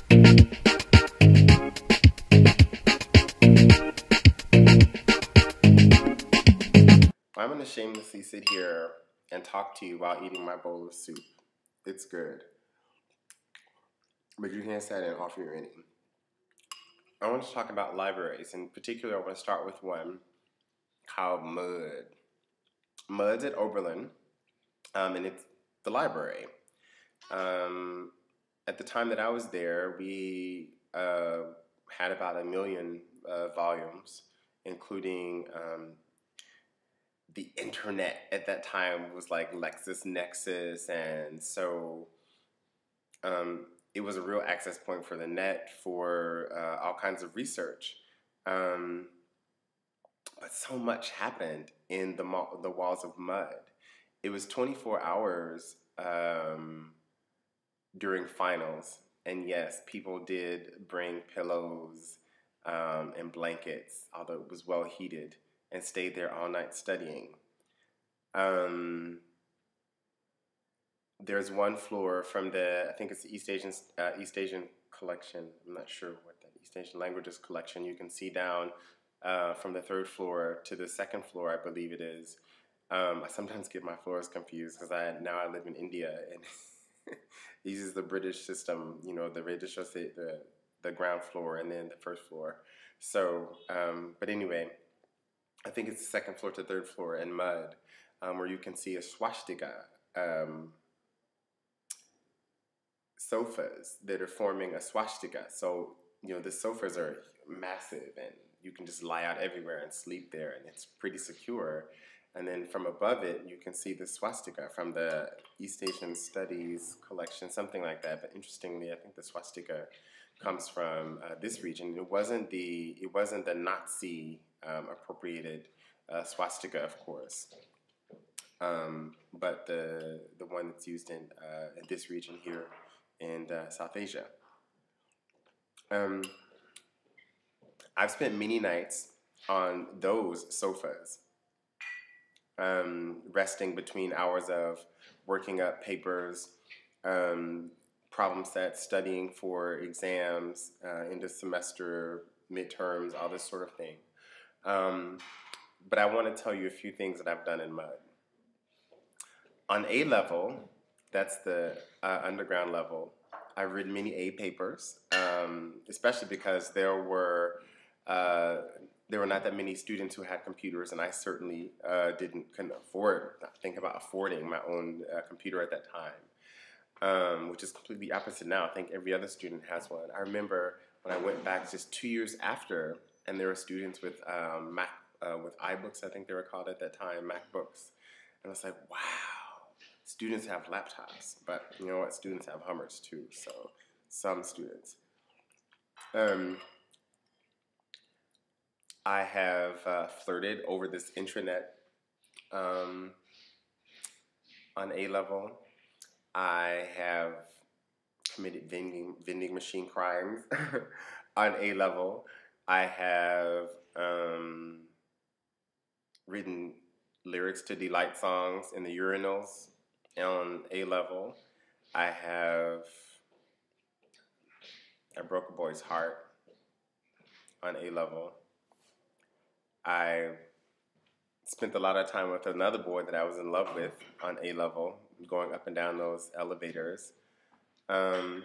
I'm going to shamelessly sit here and talk to you while eating my bowl of soup. It's good. But you can't sit and offer your eating. I want to talk about libraries. In particular, I want to start with one called MUDD. MUDD's at Oberlin, and it's the library. At the time that I was there, we had about 1 million volumes, including the internet at that time was like LexisNexis, and so it was a real access point for the net for all kinds of research. But so much happened in the walls of MUDD. It was 24 hours during finals, and yes, people did bring pillows and blankets, although it was well heated, and stayed there all night studying. There's one floor from I think it's the East Asian collection. I'm not sure what the East Asian languages collection. You can see down from the 3rd floor to the 2nd floor, I believe it is. I sometimes get my floors confused because now I live in India and it uses the British system. You know, the British will say the ground floor and then the 1st floor. So, but anyway, I think it's the 2nd floor to 3rd floor in MUDD, where you can see a swastika sofas that are forming a swastika. So, you know, the sofas are massive and you can just lie out everywhere and sleep there, and it's pretty secure. And then from above it, you can see the swastika from the East Asian Studies collection, something like that. But interestingly, I think the swastika comes from this region. It wasn't the Nazi appropriated swastika, of course, but the one that's used in this region here in South Asia. I've spent many nights on those sofas, resting between hours of working up papers, problem sets, studying for exams, end of semester, midterms, all this sort of thing. But I want to tell you a few things that I've done in MUDD. On A level, that's the underground level, I've written many A papers, especially because there were not that many students who had computers, and I certainly couldn't think about affording my own computer at that time, which is completely opposite now. I think every other student has one. I remember when I went back just 2 years after, and there were students with with iBooks, I think they were called at that time, MacBooks, and I was like, wow. Students have laptops, but you know what? Students have Hummers too, so some students. I have flirted over this intranet on A level. I have committed vending machine crimes on A level. I have written lyrics to delight songs in the urinals on A level. I broke a boy's heart on A level. I spent a lot of time with another boy that I was in love with on A level, going up and down those elevators. And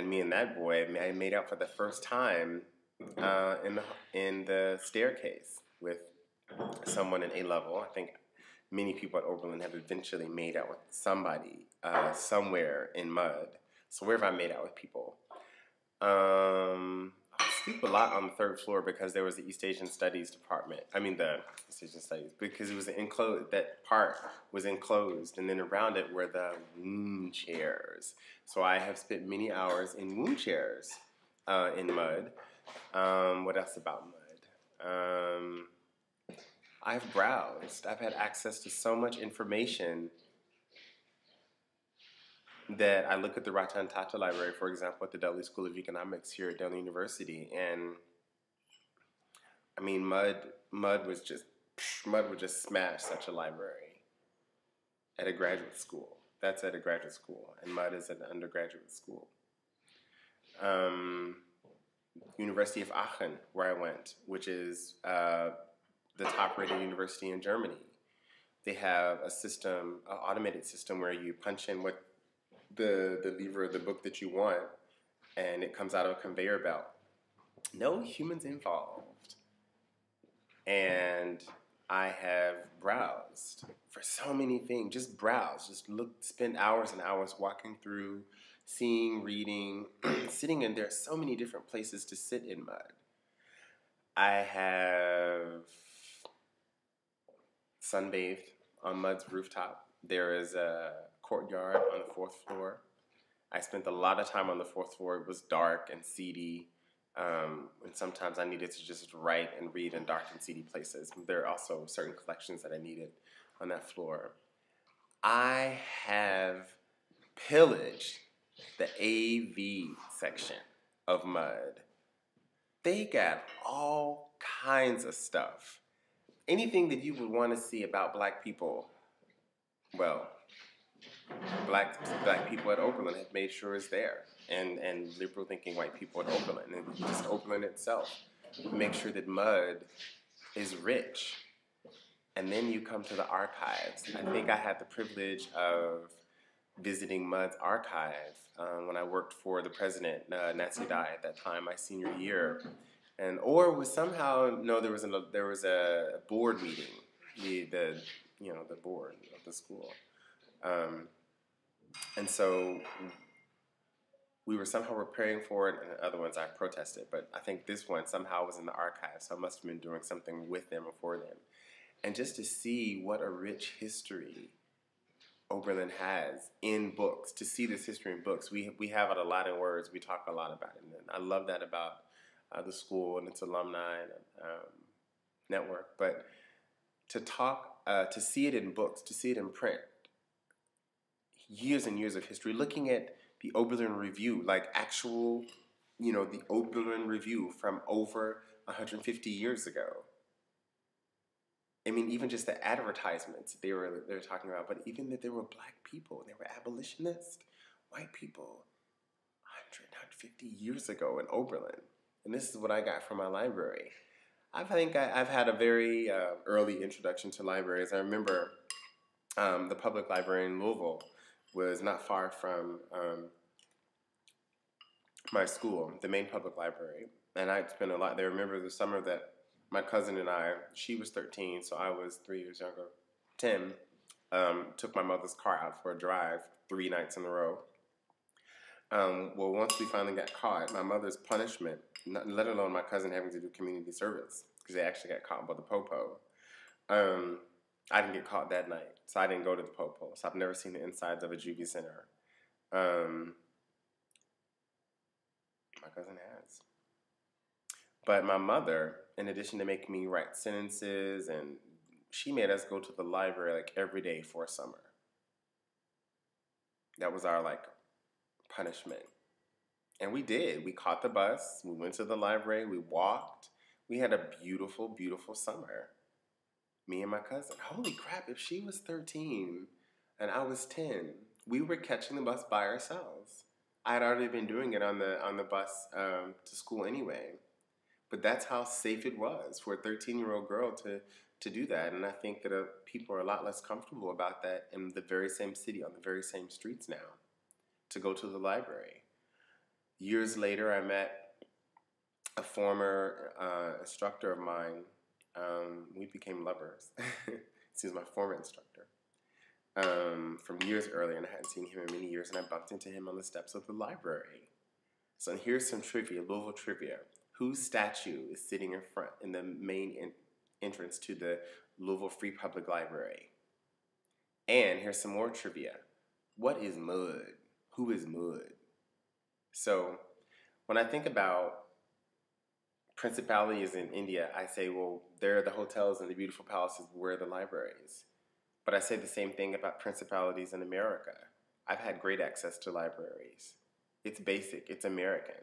me and that boy made out for the first time in the staircase with someone in A level. I think many people at Oberlin have eventually made out with somebody somewhere in MUDD. So where have I made out with people? I sleep a lot on the 3rd floor because there was the East Asian Studies department. I mean the East Asian Studies, because it was enclosed. That part was enclosed, and then around it were the wound chairs. So I have spent many hours in wound chairs in MUDD. What else about MUDD? I've browsed. I've had access to so much information that I look at the Ratan Tata Library, for example, at the Delhi School of Economics here at Delhi University, and I mean, MUDD would just smash such a library at a graduate school. That's at a graduate school, and MUDD is at an undergraduate school. University of Aachen, where I went, which is the top-rated university in Germany. They have a system, an automated system, where you punch in what the lever of the book that you want, and it comes out of a conveyor belt. No humans involved. And I have browsed for so many things. Just browse, just look, spend hours and hours walking through, seeing, reading, sitting in. There are so many different places to sit in MUDD. I have sunbathed on MUDD's rooftop. There is a courtyard on the 4th floor. I spent a lot of time on the 4th floor. It was dark and seedy, and sometimes I needed to just write and read in dark and seedy places. There are also certain collections that I needed on that floor. I have pillaged the AV section of MUDD. They got all kinds of stuff. Anything that you would want to see about black people, well, black people at Oberlin have made sure is there, and liberal thinking white people at Oberlin, and just Oberlin itself, make sure that MUDD is rich. And then you come to the archives. I think I had the privilege of visiting MUDD's archive when I worked for the president, Nancy Dye, at that time, my senior year. And or was somehow there was a board meeting, the board of the school, and so we were somehow preparing for it, and the other ones I protested. But I think this one somehow was in the archive, so I must have been doing something with them or for them. And just to see what a rich history Oberlin has in books, to see this history in books. We have it a lot in words. We talk a lot about it, and I love that about the school and its alumni network. But to talk, to see it in books, to see it in print, years and years of history, looking at the Oberlin Review, like actual, the Oberlin Review from over 150 years ago. I mean, even just the advertisements they were talking about, but even that there were black people, they were abolitionists, white people, 150 years ago in Oberlin. And this is what I got from my library. I think I've had a very early introduction to libraries. I remember the public library in Louisville was not far from my school, the main public library. And I'd spent a lot there. I remember the summer that my cousin and I, she was 13, so I was 3 years younger, 10, took my mother's car out for a drive 3 nights in a row. Well, once we finally got caught, my mother's punishment, let alone my cousin having to do community service, because they actually got caught by the Popo. I didn't get caught that night, so I didn't go to the Popo, so I've never seen the insides of a juvie center. My cousin has. But my mother, in addition to making me write sentences, and she made us go to the library like every day for a summer. That was our punishment. And we did. We caught the bus. We went to the library. We walked. We had a beautiful, beautiful summer. Me and my cousin. Holy crap, if she was 13 and I was 10, we were catching the bus by ourselves. I had already been doing it on the bus to school anyway. But that's how safe it was for a 13-year-old girl to do that. And I think that people are a lot less comfortable about that in the very same city, on the very same streets now, to go to the library. Years later, I met a former instructor of mine. We became lovers. He was my former instructor from years earlier, and I hadn't seen him in many years, and I bumped into him on the steps of the library. So here's some trivia, Louisville trivia. Whose statue is sitting in front in the main entrance to the Louisville Free Public Library? And here's some more trivia. What is MUDD? Who is MUDD? So when I think about principalities in India, I say, well, there are the hotels and the beautiful palaces, where are the libraries? But I say the same thing about principalities in America. I've had great access to libraries. It's basic. It's American.